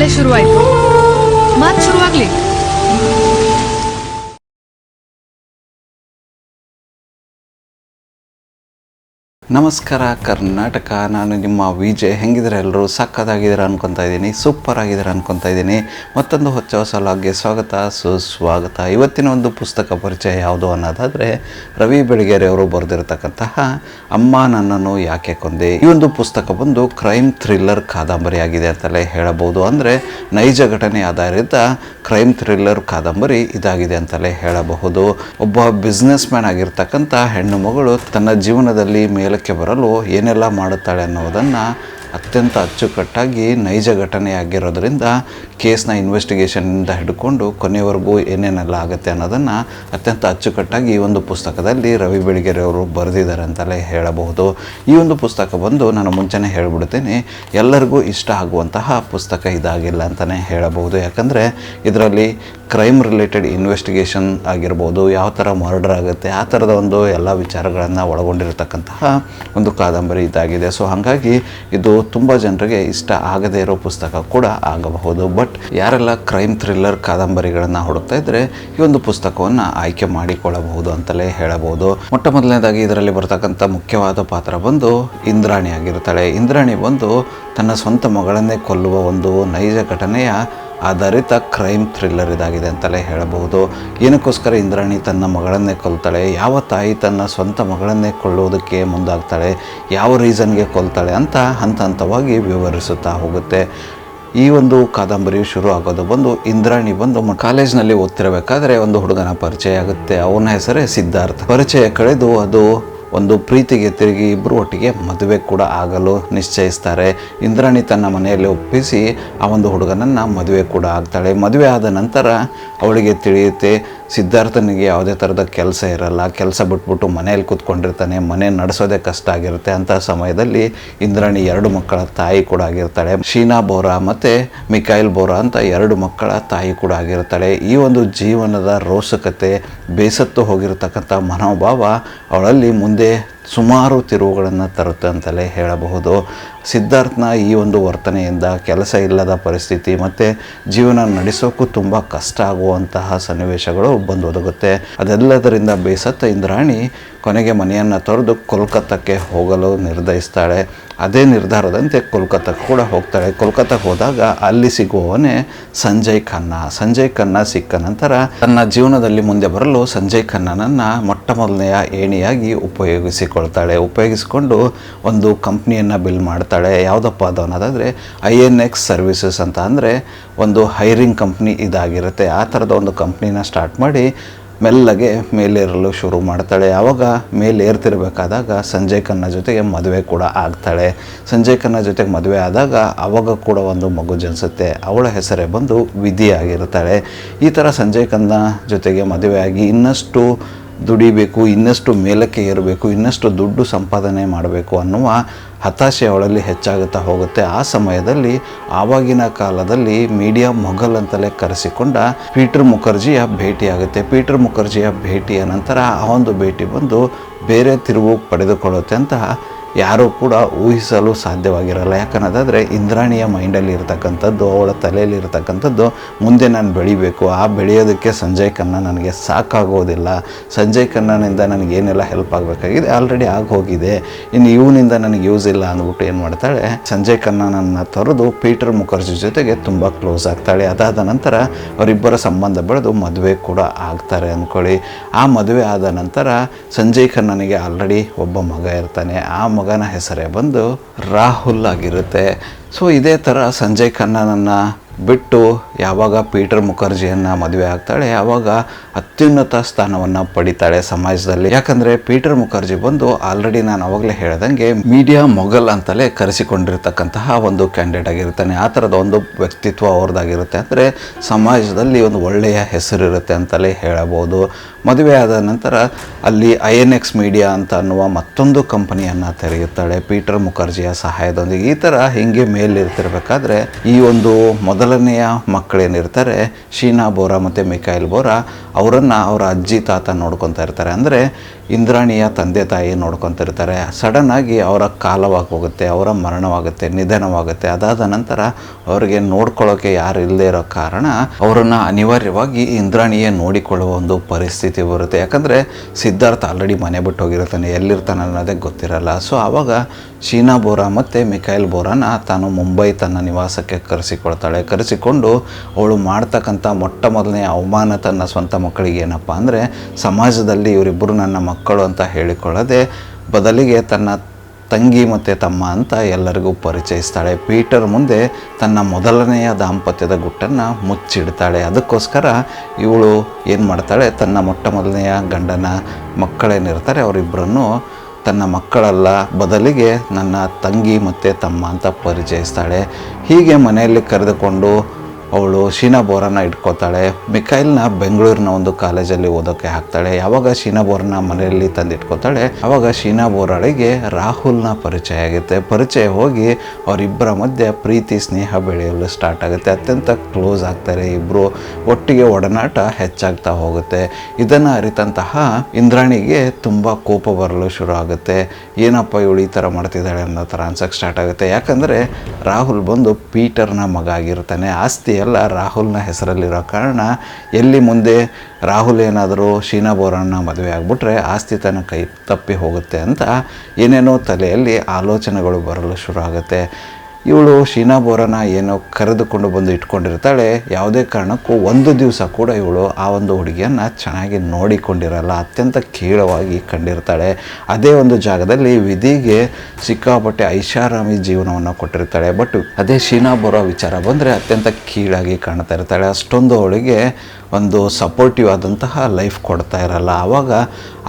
ಮಳೆ ಶುರುವಾಯ್ತು. ಮಾತು ಶುರುವಾಗ್ಲಿ. ನಮಸ್ಕಾರ ಕರ್ನಾಟಕ, ನಾನು ನಿಮ್ಮ ವಿಜಯ್. ಹೆಂಗಿದ್ರೆ ಎಲ್ಲರೂ ಸಕ್ಕತ್ತಾಗಿದ್ದೀರ ಅನ್ಕೊತಾ ಇದ್ದೀನಿ, ಸೂಪರ್ ಆಗಿದ್ದೀರ ಅನ್ಕೊತಾ ಇದ್ದೀನಿ. ಮತ್ತೊಂದು ಹೊಸ ಲಾಗ್ಗೆ ಸ್ವಾಗತ, ಸುಸ್ವಾಗತ. ಇವತ್ತಿನ ಒಂದು ಪುಸ್ತಕ ಪರಿಚಯ ಯಾವುದು ಅನ್ನೋದಾದರೆ ರವಿ ಬೆಳಗೆರೆ ಅವರು ಬರೆದಿರತಕ್ಕಂತಹ ಅಮ್ಮ ನನ್ನನ್ನು ಯಾಕೆ ಕೊಂದೆ. ಈ ಒಂದು ಪುಸ್ತಕ ಬಂದು ಕ್ರೈಮ್ ಥ್ರಿಲ್ಲರ್ ಕಾದಂಬರಿ ಆಗಿದೆ ಅಂತಲೇ ಹೇಳಬಹುದು. ಅಂದರೆ ನೈಜ ಘಟನೆ ಆಧಾರಿತ ಕ್ರೈಮ್ ಥ್ರಿಲ್ಲರ್ ಕಾದಂಬರಿ ಇದಾಗಿದೆ ಅಂತಲೇ ಹೇಳಬಹುದು. ಒಬ್ಬ ಬಿಸ್ನೆಸ್ ಮ್ಯಾನ್ ಆಗಿರ್ತಕ್ಕಂಥ ಹೆಣ್ಣು ಮಗಳು ತನ್ನ ಜೀವನದಲ್ಲಿ ಮೇಲೆ ಬರಲು ಏನೆಲ್ಲ ಮಾಡುತ್ತಾಳೆ ಅನ್ನೋದನ್ನು ಅತ್ಯಂತ ಅಚ್ಚುಕಟ್ಟಾಗಿ ನೈಜ ಘಟನೆ ಆಗಿರೋದ್ರಿಂದ ಕೇಸ್ನ ಇನ್ವೆಸ್ಟಿಗೇಷನ್ನಿಂದ ಹಿಡ್ಕೊಂಡು ಕೊನೆಯವರೆಗೂ ಏನೇನೆಲ್ಲ ಆಗುತ್ತೆ ಅನ್ನೋದನ್ನು ಅತ್ಯಂತ ಅಚ್ಚುಕಟ್ಟಾಗಿ ಈ ಒಂದು ಪುಸ್ತಕದಲ್ಲಿ ರವಿ ಬೆಳಗೆರೆ ಅವರು ಬರೆದಿದ್ದಾರೆ ಅಂತಲೇ ಹೇಳಬಹುದು. ಈ ಒಂದು ಪುಸ್ತಕ ಬಂದು ನಾನು ಮುಂಚೆನೇ ಹೇಳಿಬಿಡ್ತೀನಿ, ಎಲ್ಲರಿಗೂ ಇಷ್ಟ ಆಗುವಂತಹ ಪುಸ್ತಕ ಇದಾಗಿಲ್ಲ ಅಂತಲೇ ಹೇಳಬಹುದು. ಯಾಕಂದರೆ ಇದರಲ್ಲಿ ಕ್ರೈಮ್ ರಿಲೇಟೆಡ್ ಇನ್ವೆಸ್ಟಿಗೇಷನ್ ಆಗಿರ್ಬೋದು, ಯಾವ ಥರ ಮರ್ಡರ್ ಆಗುತ್ತೆ, ಆ ಥರದ ಒಂದು ಎಲ್ಲ ವಿಚಾರಗಳನ್ನು ಒಳಗೊಂಡಿರತಕ್ಕಂತಹ ಒಂದು ಕಾದಂಬರಿ ಇದಾಗಿದೆ. ಸೊ ಹಾಗಾಗಿ ಇದು ತುಂಬ ಜನರಿಗೆ ಇಷ್ಟ ಆಗದೇ ಇರೋ ಪುಸ್ತಕ ಕೂಡ ಆಗಬಹುದು. ಬಟ್ ಯಾರೆಲ್ಲ ಕ್ರೈಮ್ ಥ್ರಿಲ್ಲರ್ ಕಾದಂಬರಿಗಳನ್ನು ಹುಡುಕ್ತಾ ಇದ್ದರೆ ಈ ಒಂದು ಪುಸ್ತಕವನ್ನು ಆಯ್ಕೆ ಮಾಡಿಕೊಳ್ಳಬಹುದು ಅಂತಲೇ ಹೇಳಬಹುದು. ಮೊಟ್ಟ ಮೊದಲನೇದಾಗಿ ಇದರಲ್ಲಿ ಬರ್ತಕ್ಕಂಥ ಮುಖ್ಯವಾದ ಪಾತ್ರ ಬಂದು ಇಂದ್ರಾಣಿ ಆಗಿರ್ತಾಳೆ. ಇಂದ್ರಾಣಿ ಬಂದು ತನ್ನ ಸ್ವಂತ ಮಗಳನ್ನೇ ಕೊಲ್ಲುವ ಒಂದು ನೈಜ ಘಟನೆಯ ಆಧಾರಿತ ಕ್ರೈಮ್ ಥ್ರಿಲ್ಲರ್ ಇದಾಗಿದೆ ಅಂತಲೇ ಹೇಳಬಹುದು. ಏನಕ್ಕೋಸ್ಕರ ಇಂದ್ರಾಣಿ ತನ್ನ ಮಗಳನ್ನೇ ಕೊಲ್ತಾಳೆ, ಯಾವ ತಾಯಿ ತನ್ನ ಸ್ವಂತ ಮಗಳನ್ನೇ ಕೊಲ್ಲೋದಕ್ಕೆ ಮುಂದಾಗ್ತಾಳೆ, ಯಾವ ರೀಸನ್ಗೆ ಕೊಲ್ತಾಳೆ ಅಂತ ಹಂತವಾಗಿ ವಿವರಿಸುತ್ತಾ ಹೋಗುತ್ತೆ. ಈ ಒಂದು ಕಾದಂಬರಿ ಶುರು ಆಗೋದು ಬಂದು ಇಂದ್ರಾಣಿ ಬಂದು ಕಾಲೇಜ್ನಲ್ಲಿ ಓದ್ತಿರಬೇಕಾದ್ರೆ ಒಂದು ಹುಡುಗನ ಪರಿಚಯ ಆಗುತ್ತೆ. ಅವನ ಹೆಸರೇ ಸಿದ್ಧಾರ್ಥ. ಪರಿಚಯ ಕಳೆದು ಅದು ಒಂದು ಪ್ರೀತಿಗೆ ತಿರುಗಿ ಇಬ್ಬರು ಒಟ್ಟಿಗೆ ಮದುವೆ ಕೂಡ ಆಗಲು ನಿಶ್ಚಯಿಸ್ತಾರೆ. ಇಂದ್ರಾಣಿ ತನ್ನ ಮನೆಯಲ್ಲಿ ಒಪ್ಪಿಸಿ ಆ ಒಂದು ಹುಡುಗನನ್ನು ಮದುವೆ ಕೂಡ ಆಗ್ತಾಳೆ. ಮದುವೆ ಆದ ನಂತರ ಅವಳಿಗೆ ತಿಳಿಯುತ್ತೆ ಸಿದ್ಧಾರ್ಥನಿಗೆ ಯಾವುದೇ ಥರದ ಕೆಲಸ ಇರಲ್ಲ, ಕೆಲಸ ಬಿಟ್ಬಿಟ್ಟು ಮನೆಯಲ್ಲಿ ಕೂತ್ಕೊಂಡಿರ್ತಾನೆ, ಮನೆ ನಡೆಸೋದೇ ಕಷ್ಟ ಆಗಿರುತ್ತೆ. ಅಂಥ ಸಮಯದಲ್ಲಿ ಇಂದ್ರಾಣಿ 2 ಮಕ್ಕಳ ತಾಯಿ ಕೂಡ ಆಗಿರ್ತಾಳೆ. ಶೀನಾ ಬೋರಾ ಮತ್ತು ಮಿಕಾಯಿಲ್ ಬೋರಾ ಅಂತ 2 ಮಕ್ಕಳ ತಾಯಿ ಕೂಡ ಆಗಿರ್ತಾಳೆ. ಈ ಒಂದು ಜೀವನದ ರೋಚಕತೆ, ಬೇಸತ್ತು ಹೋಗಿರತಕ್ಕಂಥ ಮನೋಭಾವ ಅವಳಲ್ಲಿ ಮುಂದೆ ಸುಮಾರು ತಿರುವುಗಳನ್ನು ತರುತ್ತೆ ಅಂತಲೇ ಹೇಳಬಹುದು. ಸಿದ್ಧಾರ್ಥನ ಈ ಒಂದು ವರ್ತನೆಯಿಂದ ಕೆಲಸ ಇಲ್ಲದ ಪರಿಸ್ಥಿತಿ ಮತ್ತು ಜೀವನ ನಡೆಸೋಕ್ಕೂ ತುಂಬ ಕಷ್ಟ ಆಗುವಂತಹ ಸನ್ನಿವೇಶಗಳು ಬಂದು ಒದಗುತ್ತೆ. ಅದೆಲ್ಲದರಿಂದ ಬೇಸತ್ತ ಇಂದ್ರಾಣಿ ಕೊನೆಗೆ ಮನೆಯನ್ನು ತೊರೆದು ಕೋಲ್ಕತ್ತಾಕ್ಕೆ ಹೋಗಲು ನಿರ್ಧರಿಸ್ತಾಳೆ. ಅದೇ ನಿರ್ಧಾರದಂತೆ ಕೋಲ್ಕತ್ತಾಕ್ಕೆ ಕೂಡ ಹೋಗ್ತಾಳೆ. ಕೋಲ್ಕತ್ತಾಕ್ಕೆ ಹೋದಾಗ ಅಲ್ಲಿ ಸಿಗುವವನೇ ಸಂಜಯ್ ಖನ್ನಾ ಸಿಕ್ಕ ನಂತರ ತನ್ನ ಜೀವನದಲ್ಲಿ ಮುಂದೆ ಬರಲು ಸಂಜಯ್ ಖನ್ನಾನನ್ನು ಮೊಟ್ಟ ಮೊದಲನೆಯ ಏಣಿಯಾಗಿ ಉಪಯೋಗಿಸಿಕೊಂಡು ಒಂದು ಕಂಪ್ನಿಯನ್ನು ಬಿಲ್ಡ್ ಮಾಡ್ತಾಳೆ. ಯಾವುದಪ್ಪ ಅದು ಅನ್ನೋದಾದರೆ INX ಸರ್ವಿಸಸ್ ಅಂತ, ಅಂದರೆ ಒಂದು ಹೈರಿಂಗ್ ಕಂಪ್ನಿ ಇದಾಗಿರುತ್ತೆ. ಆ ಥರದ ಒಂದು ಕಂಪ್ನಿನ ಸ್ಟಾರ್ಟ್ ಮಾಡಿ ಮೆಲ್ಲಗೆ ಮೇಲೇರಲು ಶುರು ಮಾಡ್ತಾಳೆ. ಆವಾಗ ಮೇಲೇರ್ತಿರ್ಬೇಕಾದಾಗ ಸಂಜಯ್ ಖನ್ನಾ ಜೊತೆಗೆ ಮದುವೆ ಕೂಡ ಆಗ್ತಾಳೆ. ಸಂಜಯ್ ಖನ್ನಾ ಜೊತೆಗೆ ಮದುವೆ ಆದಾಗ ಆವಾಗ ಕೂಡ ಒಂದು ಮಗು ಜನಿಸುತ್ತೆ. ಅವಳ ಹೆಸರೇ ಬಂದು ವಿಧಿ ಆಗಿರ್ತಾಳೆ. ಈ ಥರ ಸಂಜಯ್ ಖನ್ನಾ ಜೊತೆಗೆ ಮದುವೆಯಾಗಿ ಇನ್ನಷ್ಟು ದುಡಿಬೇಕು, ಇನ್ನಷ್ಟು ಮೇಲಕ್ಕೆ ಏರಬೇಕು, ಇನ್ನಷ್ಟು ದುಡ್ಡು ಸಂಪಾದನೆ ಮಾಡಬೇಕು ಅನ್ನುವ ಹತಾಶೆ ಅವಳಲ್ಲಿ ಹೆಚ್ಚಾಗುತ್ತಾ ಹೋಗುತ್ತೆ. ಆ ಸಮಯದಲ್ಲಿ ಆವಾಗಿನ ಕಾಲದಲ್ಲಿ ಮೀಡಿಯಾ ಮೊಘಲ್ ಅಂತಲೇ ಕರೆಸಿಕೊಂಡ ಪೀಟರ್ ಮುಖರ್ಜಿಯ ಭೇಟಿಯಾಗುತ್ತೆ. ಪೀಟರ್ ಮುಖರ್ಜಿಯ ಭೇಟಿಯ ನಂತರ ಆ ಒಂದು ಭೇಟಿ ಬಂದು ಬೇರೆ ತಿರುವು ಪಡೆದುಕೊಳ್ಳುತ್ತೆ ಅಂತ ಯಾರೂ ಕೂಡ ಊಹಿಸಲು ಸಾಧ್ಯವಾಗಿರಲ್ಲ. ಯಾಕನ್ನೋದಾದರೆ ಇಂದ್ರಾಣಿಯ ಮೈಂಡಲ್ಲಿ ಇರತಕ್ಕಂಥದ್ದು, ಅವಳ ತಲೆಯಲ್ಲಿ ಇರತಕ್ಕಂಥದ್ದು ಮುಂದೆ ನಾನು ಬೆಳಿಬೇಕು, ಆ ಬೆಳೆಯೋದಕ್ಕೆ ಸಂಜಯ್ ಖನ್ನಾ ನನಗೆ ಸಾಕಾಗೋದಿಲ್ಲ, ಸಂಜಯ್ ಖನ್ನಾನಿಂದ ನನಗೇನೆಲ್ಲ ಹೆಲ್ಪ್ ಆಗಬೇಕಾಗಿದೆ ಆಲ್ರೆಡಿ ಆಗೋಗಿದೆ, ಇನ್ನು ಇವನಿಂದ ನನಗೆ ಯೂಸ್ ಇಲ್ಲ ಅಂದ್ಬಿಟ್ಟು ಏನು ಮಾಡ್ತಾಳೆ, ಸಂಜಯ್ ಖನ್ನಾನನ್ನು ತೊರೆದು ಪೀಟರ್ ಮುಖರ್ಜಿ ಜೊತೆಗೆ ತುಂಬ ಕ್ಲೋಸ್ ಆಗ್ತಾಳೆ. ಅದಾದ ನಂತರ ಅವರಿಬ್ಬರ ಸಂಬಂಧ ಬೆಳೆದು ಮದುವೆ ಕೂಡ ಆಗ್ತಾರೆ ಅಂದ್ಕೊಳ್ಳಿ. ಆ ಮದುವೆ ಆದ ನಂತರ ಸಂಜಯ್ ಖನ್ನಾನಿಗೆ ಆಲ್ರೆಡಿ ಒಬ್ಬ ಮಗ ಇರ್ತಾನೆ. ಆ ಮಗನ ಹೆಸರೇ ಬಂದು ರಾಹುಲ್ ಆಗಿರುತ್ತೆ. ಸೊ ಇದೇ ಥರ ಸಂಜಯ್ ಖನ್ನಾನನ್ನು ಬಿಟ್ಟು ಯಾವಾಗ ಪೀಟರ್ ಮುಖರ್ಜಿಯನ್ನು ಮದುವೆ ಆಗ್ತಾಳೆ ಆವಾಗ ಅತ್ಯುನ್ನತ ಸ್ಥಾನವನ್ನು ಪಡಿತಾಳೆ ಸಮಾಜದಲ್ಲಿ. ಯಾಕಂದರೆ ಪೀಟರ್ ಮುಖರ್ಜಿ ಬಂದು ಆಲ್ರೆಡಿ ನಾನು ಆವಾಗಲೇ ಹೇಳ್ದಂಗೆ ಮೀಡಿಯಾ ಮೊಘಲ್ ಅಂತಲೇ ಕರೆಸಿಕೊಂಡಿರ್ತಕ್ಕಂತಹ ಒಂದು ಕ್ಯಾಂಡಿಡೇಟ್ ಆಗಿರ್ತಾನೆ. ಆ ಥರದ ಒಂದು ವ್ಯಕ್ತಿತ್ವ ಅವ್ರದ್ದಾಗಿರುತ್ತೆ. ಅಂದರೆ ಸಮಾಜದಲ್ಲಿ ಒಂದು ಒಳ್ಳೆಯ ಹೆಸರಿರುತ್ತೆ ಅಂತಲೇ ಹೇಳಬಹುದು. ಮದುವೆ ಆದ ನಂತರ ಅಲ್ಲಿ INX ಮೀಡಿಯಾ ಅಂತ ಅನ್ನುವ ಮತ್ತೊಂದು ಕಂಪನಿಯನ್ನು ತೆರೆಯುತ್ತಾಳೆ ಪೀಟರ್ ಮುಖರ್ಜಿಯ ಸಹಾಯದೊಂದಿಗೆ. ಈ ಥರ ಹಿಂಗೆ ಮೇಲಿರ್ತಿರ್ಬೇಕಾದ್ರೆ ಈ ಒಂದು ಮೊದಲನೆಯ ಮಕ್ಕಳೇನಿರ್ತಾರೆ ಶೀನಾ ಬೋರಾ ಮತ್ತು ಮಿಕಾಯಿಲ್ ಬೋರಾ, ಅವರನ್ನು ಅವರ ಅಜ್ಜಿ ತಾತ ನೋಡ್ಕೊತಾ ಇರ್ತಾರೆ. ಅಂದರೆ ಇಂದ್ರಾಣಿಯ ತಂದೆ ತಾಯಿ ನೋಡ್ಕೊತಿರ್ತಾರೆ. ಸಡನ್ನಾಗಿ ಅವರ ಕಾಲವಾಗಿ ಹೋಗುತ್ತೆ, ಅವರ ಮರಣವಾಗುತ್ತೆ, ನಿಧನವಾಗುತ್ತೆ. ಅದಾದ ನಂತರ ಅವರಿಗೆ ನೋಡ್ಕೊಳ್ಳೋಕೆ ಯಾರು ಇಲ್ಲದೆ ಇರೋ ಕಾರಣ ಅವರನ್ನು ಅನಿವಾರ್ಯವಾಗಿ ಇಂದ್ರಾಣಿಯೇ ನೋಡಿಕೊಳ್ಳುವ ಒಂದು ಪರಿಸ್ಥಿತಿ ಬರುತ್ತೆ. ಯಾಕಂದರೆ ಸಿದ್ಧಾರ್ಥ ಆಲ್ರೆಡಿ ಮನೆ ಬಿಟ್ಟು ಹೋಗಿರ್ತಾನೆ, ಎಲ್ಲಿರ್ತಾನೆ ಅನ್ನೋದೇ ಗೊತ್ತಿರಲ್ಲ. ಸೊ ಆವಾಗ ಶೀನಾ ಬೋರಾ ಮತ್ತು ಮಿಖಾಯಿಲ್ ಬೋರಾನ ತಾನು ಮುಂಬೈ ತನ್ನ ನಿವಾಸಕ್ಕೆ ಕರೆಸಿಕೊಂಡು ಅವಳು ಮಾಡ್ತಕ್ಕಂಥ ಮೊಟ್ಟ ಮೊದಲನೇ ಅವಮಾನ ತನ್ನ ಸ್ವಂತ ಮಕ್ಕಳಿಗೆ ಏನಪ್ಪ ಅಂದರೆ, ಸಮಾಜದಲ್ಲಿ ಇವರಿಬ್ಬರು ನನ್ನ ಮಕ್ಕಳು ಅಂತ ಹೇಳಿಕೊಳ್ಳದೆ ಬದಲಿಗೆ ತನ್ನ ತಂಗಿ ಮತ್ತು ತಮ್ಮ ಅಂತ ಎಲ್ಲರಿಗೂ ಪರಿಚಯಿಸ್ತಾಳೆ. ಪೀಟರ್ ಮುಂದೆ ತನ್ನ ಮೊದಲನೆಯ ದಾಂಪತ್ಯದ ಗುಟ್ಟನ್ನು ಮುಚ್ಚಿಡ್ತಾಳೆ. ಅದಕ್ಕೋಸ್ಕರ ಇವಳು ಏನು ಮಾಡ್ತಾಳೆ, ತನ್ನ ಮೊಟ್ಟ ಮೊದಲನೆಯ ಗಂಡನ ಮಕ್ಕಳೇನಿರ್ತಾರೆ ಅವರಿಬ್ಬರನ್ನು ತನ್ನ ಮಕ್ಕಳಲ್ಲ, ಬದಲಿಗೆ ನನ್ನ ತಂಗಿ ಮತ್ತು ತಮ್ಮ ಅಂತ ಪರಿಚಯಿಸ್ತಾಳೆ. ಹೀಗೆ ಮನೆಯಲ್ಲಿ ಕರೆದುಕೊಂಡು ಅವಳು ಶೀನಾ ಬೋರಾನ ಇಟ್ಕೋತಾಳೆ. ಮಿಖಾಯಿಲ್ನ ಬೆಂಗಳೂರಿನ ಒಂದು ಕಾಲೇಜಲ್ಲಿ ಓದೋಕ್ಕೆ ಹಾಕ್ತಾಳೆ. ಯಾವಾಗ ಶೀನಾ ಬೋರನ್ನ ಮನೆಯಲ್ಲಿ ತಂದಿಟ್ಕೋತಾಳೆ, ಆವಾಗ ಶೀನಾ ಬೋರಾಳಿಗೆ ರಾಹುಲ್ನ ಪರಿಚಯ ಆಗುತ್ತೆ. ಪರಿಚಯ ಹೋಗಿ ಅವರಿಬ್ಬರ ಮಧ್ಯೆ ಪ್ರೀತಿ ಸ್ನೇಹ ಬೆಳೆಯಲು ಸ್ಟಾರ್ಟ್ ಆಗುತ್ತೆ. ಅತ್ಯಂತ ಕ್ಲೋಸ್ ಆಗ್ತಾರೆ. ಇಬ್ಬರು ಒಟ್ಟಿಗೆ ಒಡನಾಟ ಹೆಚ್ಚಾಗ್ತಾ ಹೋಗುತ್ತೆ. ಇದನ್ನು ಅರಿತಂತಹ ಇಂದ್ರಾಣಿಗೆ ತುಂಬ ಕೋಪ ಬರಲು ಶುರು ಆಗುತ್ತೆ. ಏನಪ್ಪ ಇವಳು ಈ ಥರ ಮಾಡ್ತಿದ್ದಾಳೆ ಅನ್ನೋ ಥರ ಅನ್ಸೋಕ್ಕೆ ಸ್ಟಾರ್ಟ್ ಆಗುತ್ತೆ. ಯಾಕಂದರೆ ರಾಹುಲ್ ಬಂದು ಪೀಟರ್ನ ಮಗ ಆಗಿರ್ತಾನೆ. ಆಸ್ತಿ ಎಲ್ಲ ರಾಹುಲ್ನ ಹೆಸರಲ್ಲಿರೋ ಕಾರಣ ಎಲ್ಲಿ ಮುಂದೆ ರಾಹುಲ್ ಏನಾದರೂ ಶೀನಾ ಬೋರಾನ್ನ ಮದುವೆ ಆಗಿಬಿಟ್ರೆ ಆಸ್ತಿ ತನ್ನ ಕೈ ತಪ್ಪಿ ಹೋಗುತ್ತೆ ಅಂತ ಏನೇನೋ ತಲೆಯಲ್ಲಿ ಆಲೋಚನೆಗಳು ಬರಲು ಶುರು ಆಗುತ್ತೆ. ಇವಳು ಶೀನಾ ಬೋರಾನ ಏನೋ ಕರೆದುಕೊಂಡು ಬಂದು ಇಟ್ಕೊಂಡಿರ್ತಾಳೆ. ಯಾವುದೇ ಕಾರಣಕ್ಕೂ ಒಂದು ದಿವಸ ಕೂಡ ಇವಳು ಆ ಒಂದು ಹುಡುಗಿಯನ್ನು ಚೆನ್ನಾಗಿ ನೋಡಿಕೊಂಡಿರಲ್ಲ. ಅತ್ಯಂತ ಕೀಳವಾಗಿ ಕಂಡಿರ್ತಾಳೆ. ಅದೇ ಒಂದು ಜಾಗದಲ್ಲಿ ವಿಧಿಗೆ ಸಿಕ್ಕಾಪಟ್ಟೆ ಐಷಾರಾಮಿ ಜೀವನವನ್ನು ಕೊಟ್ಟಿರ್ತಾಳೆ. ಬಟ್ ಅದೇ ಶೀನಾ ಬೋರಾ ವಿಚಾರ ಬಂದರೆ ಅತ್ಯಂತ ಕೀಳಾಗಿ ಕಾಣ್ತಾ ಇರ್ತಾಳೆ. ಅಷ್ಟೊಂದು ಅವಳಿಗೆ ಒಂದು ಸಪೋರ್ಟಿವ್ ಆದಂತಹ ಲೈಫ್ ಕೊಡ್ತಾ ಇರಲ್ಲ. ಆವಾಗ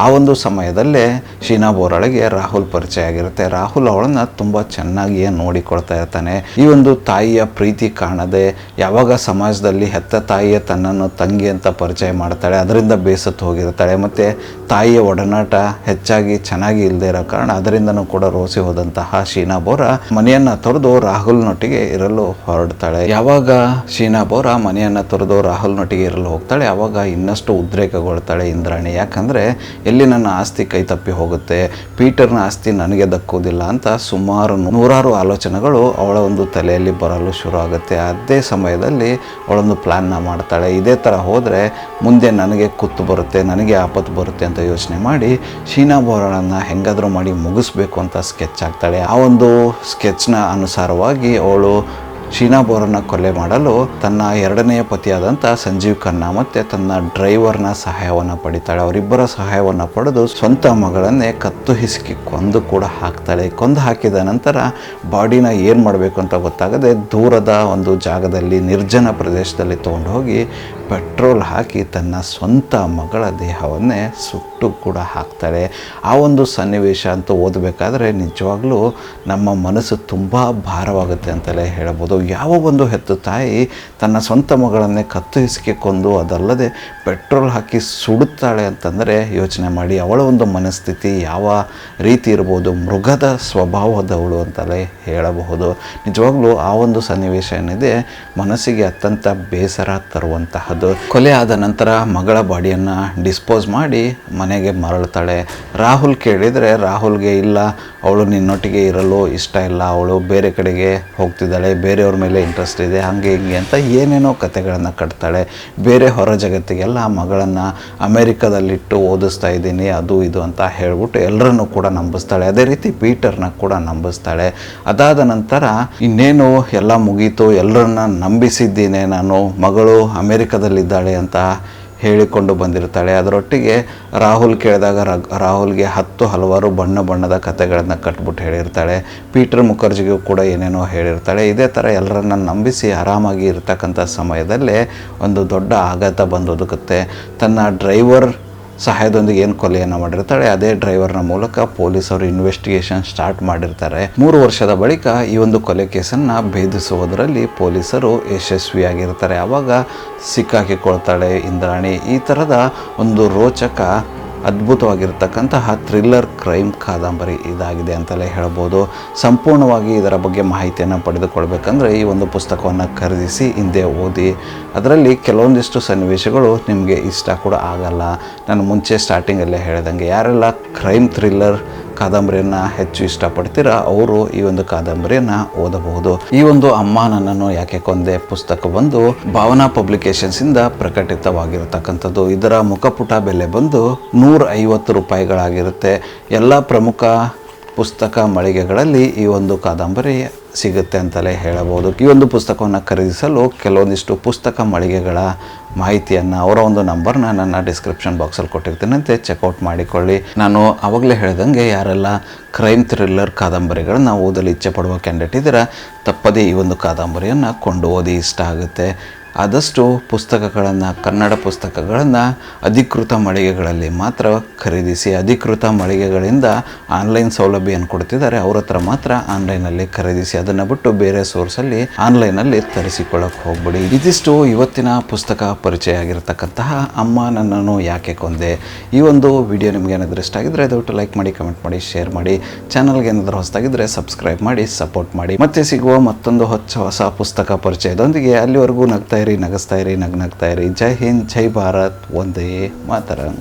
ಆ ಒಂದು ಸಮಯದಲ್ಲೇ ಶೀನಾ ಬೋರಾಳಿಗೆ ರಾಹುಲ್ ಪರಿಚಯ ಆಗಿರುತ್ತೆ. ರಾಹುಲ್ ಅವಳನ್ನು ತುಂಬ ಚೆನ್ನಾಗಿಯೇ ನೋಡಿಕೊಳ್ತಾ ಇರ್ತಾನೆ. ಈ ಒಂದು ತಾಯಿಯ ಪ್ರೀತಿ ಕಾಣದೆ ಯಾವಾಗ ಸಮಾಜದಲ್ಲಿ ಹೆತ್ತ ತಾಯಿಯ ತನ್ನನ್ನು ತಂಗಿ ಅಂತ ಪರಿಚಯ ಮಾಡ್ತಾಳೆ, ಅದರಿಂದ ಬೇಸತ್ತು ಹೋಗಿರ್ತಾಳೆ. ಮತ್ತು ತಾಯಿಯ ಒಡನಾಟ ಹೆಚ್ಚಾಗಿ ಚೆನ್ನಾಗಿ ಇಲ್ಲದೆ ಇರೋ ಕಾರಣ ಅದರಿಂದನೂ ಕೂಡ ರೋಸಿ ಹೋದಂತಹ ಶೀನಾ ಬೋರಾ ಮನೆಯನ್ನು ತೊರೆದು ರಾಹುಲ್ನೊಟ್ಟಿಗೆ ಇರಲು ಹೊರಡ್ತಾಳೆ. ಯಾವಾಗ ಶೀನಾ ಬೋರಾ ಮನೆಯನ್ನು ತೊರೆದು ರಾಹುಲ್ನೊಟ್ಟಿಗೆ ಇರಲು ಹೋಗ್ತಾಳೆ, ಆವಾಗ ಇನ್ನಷ್ಟು ಉದ್ರೇಕಗೊಳ್ತಾಳೆ ಇಂದ್ರಾಣಿ. ಯಾಕಂದರೆ ಎಲ್ಲಿ ನನ್ನ ಆಸ್ತಿ ಕೈ ತಪ್ಪಿ ಹೋಗುತ್ತೆ, ಪೀಟರ್ನ ಆಸ್ತಿ ನನಗೆ ದಕ್ಕುವುದಿಲ್ಲ ಅಂತ ಸುಮಾರು ನೂರಾರು ಆಲೋಚನೆಗಳು ಅವಳ ಒಂದು ತಲೆಯಲ್ಲಿ ಬರಲು ಶುರು ಆಗುತ್ತೆ. ಅದೇ ಸಮಯದಲ್ಲಿ ಅವಳೊಂದು ಪ್ಲ್ಯಾನ್ನ ಮಾಡ್ತಾಳೆ. ಇದೇ ಥರ ಹೋದರೆ ಮುಂದೆ ನನಗೆ ಕುತ್ತು ಬರುತ್ತೆ, ನನಗೆ ಆಪತ್ತು ಬರುತ್ತೆ ಅಂತ ಯೋಚನೆ ಮಾಡಿ ಶೀನಾ ಬೋರಾಳನ್ನು ಹೆಂಗಾದರೂ ಮಾಡಿ ಮುಗಿಸ್ಬೇಕು ಅಂತ ಸ್ಕೆಚ್ ಹಾಕ್ತಾಳೆ. ಆ ಒಂದು ಸ್ಕೆಚ್ನ ಅನುಸಾರವಾಗಿ ಅವಳು ಶೀನಾ ಬೋರನ್ನ ಕೊಲೆ ಮಾಡಲು ತನ್ನ ಎರಡನೆಯ ಪತಿಯಾದಂಥ ಸಂಜೀವ್ ಖನ್ನಾ ಮತ್ತು ತನ್ನ ಡ್ರೈವರ್ನ ಸಹಾಯವನ್ನು ಪಡಿತಾಳೆ. ಅವರಿಬ್ಬರ ಸಹಾಯವನ್ನು ಪಡೆದು ಸ್ವಂತ ಮಗಳನ್ನೇ ಕತ್ತು ಹಿಸುಕಿ ಕೊಂದು ಕೂಡ ಹಾಕ್ತಾಳೆ. ಕೊಂದು ಹಾಕಿದ ನಂತರ ಬಾಡಿನ ಏನು ಮಾಡಬೇಕು ಅಂತ ಗೊತ್ತಾಗದೆ ದೂರದ ಒಂದು ಜಾಗದಲ್ಲಿ ನಿರ್ಜನ ಪ್ರದೇಶದಲ್ಲಿ ತೊಗೊಂಡು ಹೋಗಿ ಪೆಟ್ರೋಲ್ ಹಾಕಿ ತನ್ನ ಸ್ವಂತ ಮಗಳ ದೇಹವನ್ನೇ ಸುಟ್ಟು ಕೂಡ ಹಾಕ್ತಾಳೆ. ಆ ಒಂದು ಸನ್ನಿವೇಶ ಅಂತೂ ಓದಬೇಕಾದ್ರೆ ನಿಜವಾಗ್ಲೂ ನಮ್ಮ ಮನಸ್ಸು ತುಂಬ ಭಾರವಾಗುತ್ತೆ ಅಂತಲೇ ಹೇಳಬಹುದು. ಯಾವ ಒಂದು ಹೆತ್ತು ತಾಯಿ ತನ್ನ ಸ್ವಂತ ಮಗಳನ್ನೇ ಕತ್ತು ಹಿಸುಕಿ ಕೊಂದು ಅದಲ್ಲದೆ ಪೆಟ್ರೋಲ್ ಹಾಕಿ ಸುಡುತ್ತಾಳೆ ಅಂತಂದರೆ ಯೋಚನೆ ಮಾಡಿ ಅವಳ ಒಂದು ಮನಸ್ಥಿತಿ ಯಾವ ರೀತಿ ಇರ್ಬೋದು. ಮೃಗದ ಸ್ವಭಾವದವಳು ಅಂತಲೇ ಹೇಳಬಹುದು. ನಿಜವಾಗ್ಲೂ ಆ ಒಂದು ಸನ್ನಿವೇಶ ಏನಿದೆ ಮನಸ್ಸಿಗೆ ಅತ್ಯಂತ ಬೇಸರ ತರುವಂತಹದ್ದು. ಕೊಲೆ ಆದ ನಂತರ ಮಗಳ ಬಾಡಿಯನ್ನು ಡಿಸ್ಪೋಸ್ ಮಾಡಿ ಮನೆಗೆ ಮರಳ್ತಾಳೆ. ರಾಹುಲ್ ಕೇಳಿದರೆ ರಾಹುಲ್ಗೆ ಇಲ್ಲ, ಅವಳು ನಿನ್ನೊಟ್ಟಿಗೆ ಇರಲು ಇಷ್ಟ ಇಲ್ಲ, ಅವಳು ಬೇರೆ ಕಡೆಗೆ ಹೋಗ್ತಿದ್ದಾಳೆ, ಬೇರೆಯವ್ರ ಮೇಲೆ ಇಂಟ್ರೆಸ್ಟ್ ಇದೆ, ಹಾಗೆ ಹಿಂಗೆ ಅಂತ ಏನೇನೋ ಕತೆಗಳನ್ನು ಕಟ್ತಾಳೆ. ಬೇರೆ ಹೊರ ಜಗತ್ತಿಗೆಲ್ಲ ಮಗಳನ್ನು ಅಮೇರಿಕಾದಲ್ಲಿಟ್ಟು ಓದಿಸ್ತಾ ಇದ್ದೀನಿ ಅದು ಇದು ಅಂತ ಹೇಳ್ಬಿಟ್ಟು ಎಲ್ಲರನ್ನೂ ಕೂಡ ನಂಬಿಸ್ತಾಳೆ. ಅದೇ ರೀತಿ ಪೀಟರ್ನ ಕೂಡ ನಂಬಿಸ್ತಾಳೆ. ಅದಾದ ನಂತರ ಇನ್ನೇನು ಎಲ್ಲ ಮುಗೀತು, ಎಲ್ಲರನ್ನ ನಂಬಿಸಿದ್ದೀನಿ ನಾನು, ಮಗಳು ಅಮೇರಿಕಾದಲ್ಲಿದ್ದಾಳೆ ಅಂತ ಹೇಳಿಕೊಂಡು ಬಂದಿರ್ತಾಳೆ. ಅದರೊಟ್ಟಿಗೆ ರಾಹುಲ್ ಕೇಳಿದಾಗ ರಾಹುಲ್ಗೆ ಹಲವಾರು ಬಣ್ಣದ ಕಥೆಗಳನ್ನು ಕಟ್ಬಿಟ್ಟು ಹೇಳಿರ್ತಾಳೆ. ಪೀಟರ್ ಮುಖರ್ಜಿಗೂ ಕೂಡ ಏನೇನೋ ಹೇಳಿರ್ತಾಳೆ. ಇದೇ ಥರ ಎಲ್ಲರನ್ನ ನಂಬಿಸಿ ಆರಾಮಾಗಿ ಇರ್ತಕ್ಕಂಥ ಸಮಯದಲ್ಲೇ ಒಂದು ದೊಡ್ಡ ಆಘಾತ ಬಂದೊದಗುತ್ತೆ. ತನ್ನ ಡ್ರೈವರ್ ಸಹಾಯದೊಂದಿಗೆ ಏನು ಕೊಲೆಯನ್ನು ಮಾಡಿರ್ತಾಳೆ ಅದೇ ಡ್ರೈವರ್ನ ಮೂಲಕ ಪೊಲೀಸರು ಇನ್ವೆಸ್ಟಿಗೇಷನ್ ಸ್ಟಾರ್ಟ್ ಮಾಡಿರ್ತಾರೆ. 3 ವರ್ಷದ ಬಳಿಕ ಈ ಒಂದು ಕೊಲೆ ಕೇಸನ್ನು ಭೇದಿಸುವುದರಲ್ಲಿ ಪೊಲೀಸರು ಯಶಸ್ವಿಯಾಗಿರ್ತಾರೆ. ಆವಾಗ ಸಿಕ್ಕಾಕಿಕೊಳ್ತಾಳೆ ಇಂದ್ರಾಣಿ. ಈ ಥರದ ಒಂದು ರೋಚಕ ಅದ್ಭುತವಾಗಿರ್ತಕ್ಕಂತಹ ಥ್ರಿಲ್ಲರ್ ಕ್ರೈಮ್ ಕಾದಂಬರಿ ಇದಾಗಿದೆ ಅಂತಲೇ ಹೇಳ್ಬೋದು. ಸಂಪೂರ್ಣವಾಗಿ ಇದರ ಬಗ್ಗೆ ಮಾಹಿತಿಯನ್ನು ಪಡೆದುಕೊಳ್ಬೇಕಂದ್ರೆ ಈ ಒಂದು ಪುಸ್ತಕವನ್ನು ಖರೀದಿಸಿ ಹಿಂದೆ ಓದಿ. ಅದರಲ್ಲಿ ಕೆಲವೊಂದಿಷ್ಟು ಸನ್ನಿವೇಶಗಳು ನಿಮಗೆ ಇಷ್ಟ ಕೂಡ ಆಗಲ್ಲ. ನಾನು ಮುಂಚೆ ಸ್ಟಾರ್ಟಿಂಗಲ್ಲೇ ಹೇಳಿದಂಗೆ ಯಾರೆಲ್ಲ ಕ್ರೈಮ್ ಥ್ರಿಲ್ಲರ್ ಕಾದಂಬರಿಯನ್ನು ಹೆಚ್ಚು ಇಷ್ಟಪಡ್ತೀರಾ ಅವರು ಈ ಒಂದು ಕಾದಂಬರಿಯನ್ನು ಓದಬಹುದು. ಈ ಒಂದು ಅಮ್ಮ ನನ್ನನ್ನು ಯಾಕೆ ಕೊಂದೆ ಪುಸ್ತಕ ಬಂದು ಭಾವನಾ ಪಬ್ಲಿಕೇಶನ್ಸಿಂದ ಪ್ರಕಟಿತವಾಗಿರತಕ್ಕಂಥದ್ದು. ಇದರ ಮುಖಪುಟ ಬೆಲೆ ಬಂದು 150 ರೂಪಾಯಿಗಳಾಗಿರುತ್ತೆ. ಎಲ್ಲ ಪ್ರಮುಖ ಪುಸ್ತಕ ಮಳಿಗೆಗಳಲ್ಲಿ ಈ ಒಂದು ಕಾದಂಬರಿ ಸಿಗುತ್ತೆ ಅಂತಲೇ ಹೇಳಬಹುದು. ಈ ಒಂದು ಪುಸ್ತಕವನ್ನು ಖರೀದಿಸಲು ಕೆಲವೊಂದಿಷ್ಟು ಪುಸ್ತಕ ಮಳಿಗೆಗಳ ಮಾಹಿತಿಯನ್ನು ಅವರ ಒಂದು ನಂಬರ್ನ ನನ್ನ ಡಿಸ್ಕ್ರಿಪ್ಷನ್ ಬಾಕ್ಸಲ್ಲಿ ಕೊಟ್ಟಿರ್ತೀನಂತೆ ಚೆಕ್ಔಟ್ ಮಾಡಿಕೊಳ್ಳಿ. ನಾನು ಆವಾಗಲೇ ಹೇಳ್ದಂಗೆ ಯಾರೆಲ್ಲ ಕ್ರೈಮ್ ಥ್ರಿಲ್ಲರ್ ಕಾದಂಬರಿಗಳನ್ನು ಓದಲು ಇಚ್ಛೆ ಪಡುವ ಕ್ಯಾಂಡಿಡೇಟ್ ಇದ್ದೀರಾ ತಪ್ಪದೇ ಈ ಒಂದು ಕಾದಂಬರಿಯನ್ನು ಕೊಂಡು ಓದಿ, ಇಷ್ಟ ಆಗುತ್ತೆ. ಆದಷ್ಟು ಪುಸ್ತಕಗಳನ್ನು, ಕನ್ನಡ ಪುಸ್ತಕಗಳನ್ನು ಅಧಿಕೃತ ಮಳಿಗೆಗಳಲ್ಲಿ ಮಾತ್ರ ಖರೀದಿಸಿ. ಅಧಿಕೃತ ಮಳಿಗೆಗಳಿಂದ ಆನ್ಲೈನ್ ಸೌಲಭ್ಯವನ್ನು ಕೊಡ್ತಿದ್ದಾರೆ, ಅವ್ರ ಹತ್ರ ಮಾತ್ರ ಆನ್ಲೈನಲ್ಲಿ ಖರೀದಿಸಿ. ಅದನ್ನು ಬಿಟ್ಟು ಬೇರೆ ಸೋರ್ಸಲ್ಲಿ ಆನ್ಲೈನಲ್ಲಿ ತರಿಸಿಕೊಳ್ಳಕ್ಕೆ ಹೋಗ್ಬಿಡಿ. ಇದಿಷ್ಟು ಇವತ್ತಿನ ಪುಸ್ತಕ ಪರಿಚಯ ಆಗಿರತಕ್ಕಂತಹ ಅಮ್ಮ ನನ್ನನ್ನು ಯಾಕೆ ಕೊಂದೆ. ಈ ಒಂದು ವಿಡಿಯೋ ನಿಮಗೆ ಏನಾದರೂ ಇಷ್ಟ ಆಗಿದ್ದರೆ ದಯವಿಟ್ಟು ಲೈಕ್ ಮಾಡಿ, ಕಮೆಂಟ್ ಮಾಡಿ, ಶೇರ್ ಮಾಡಿ. ಚಾನಲ್ಗೆ ಏನಾದರೂ ಹೊಸದಾಗಿದ್ದರೆ ಸಬ್ಸ್ಕ್ರೈಬ್ ಮಾಡಿ, ಸಪೋರ್ಟ್ ಮಾಡಿ. ಮತ್ತೆ ಸಿಗುವ ಮತ್ತೊಂದು ಹೊಸ ಪುಸ್ತಕ ಪರಿಚಯದೊಂದಿಗೆ. ಅಲ್ಲಿವರೆಗೂ ನಗ್ತಾ ಇರಿ, ನಗಿಸ್ತಾ ಇರಿ, ನಗ್ನಗ್ತಾ ಇರಿ. ಜೈ ಹಿಂದ್, ಜೈ ಭಾರತ್, ವಂದೇ ಮಾತರಂ.